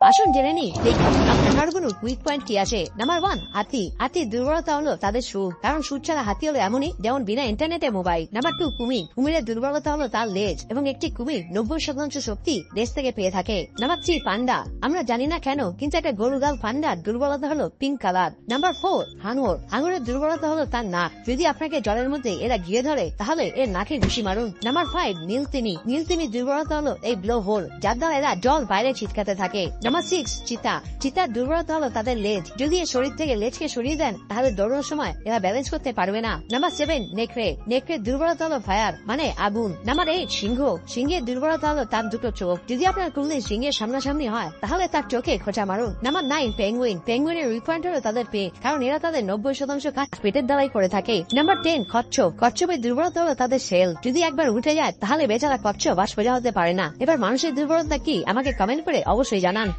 আসুন জেনে নিই দেখুন আপনার হাড়গুলোর উইক পয়েন্ট কি আছে। নাম্বার 1, হাতি। হাতির দুর্বলতা হলো তাদের সুর, কারণ সুর ছাড়া হাতি হলো এমনই যেমন বিনা ইন্টারনেটে মোবাইল। নাম্বার 2, কুমির। কুমিরের দুর্বলতা হলো তার লেজ, এবং একটি কুমির 90% শক্তি লেজ থেকে পেয়ে থাকে। নাম্বার 3, পান্ডা। আমরা জানি না কেন, কিন্তু একটা গরুগাল পান্ডার দুর্বলতা হলো পিঙ্ক কালার। নাম্বার 4, হাঙর। হাঙরের দুর্বলতা হলো তার নাক। যদি আপনাকে জলের মধ্যে এরা গিয়ে ধরে তাহলে এর নাকে ঘুষি মারুন। নাম্বার 5, নীলতিমি। নীলতিমির দুর্বলতা হলো এই ব্লো হোল, যার দ্বারা এরা জল বাইরে ছিটকাতে থাকে। নাম্বার 6, চিতা। চিতার দুর্বলতা হলো তাদের লেজ। যদি এর শরীর থেকে লেজকে সরিয়ে দেন তাহলে দৌড়ানোর সময় এরা ব্যালেন্স করতে পারবে না। নাম্বার 7, নেকড়ে। নেকড়ের দুর্বলতা হলো ফায়ার, মানে আগুন। নাম্বার 8, সিংহ। সিংহের দুর্বলতা হলো তার দুটো চোখ। যদি আপনার কুলনি সিংহের সামনাসামনি হয় তাহলে তার চোখে খোঁচা মারুন। Number 9, penguin. পেঙ্গুইনের উইক পয়েন্ট হলো তাদের পেট, কারণ এরা তাদের 90% কাজ পেটের দ্বারাই করে থাকে। নাম্বার 10, কচ্ছপ। কচ্ছপের দুর্বলতা হলো তাদের সেল। যদি একবার উঠে যায় তাহলে বেচারা কচ্ছপ আর সোজা হতে পারে না। এবার মানুষের দুর্বলতা কি আমাকে কমেন্ট করে অবশ্যই জানান।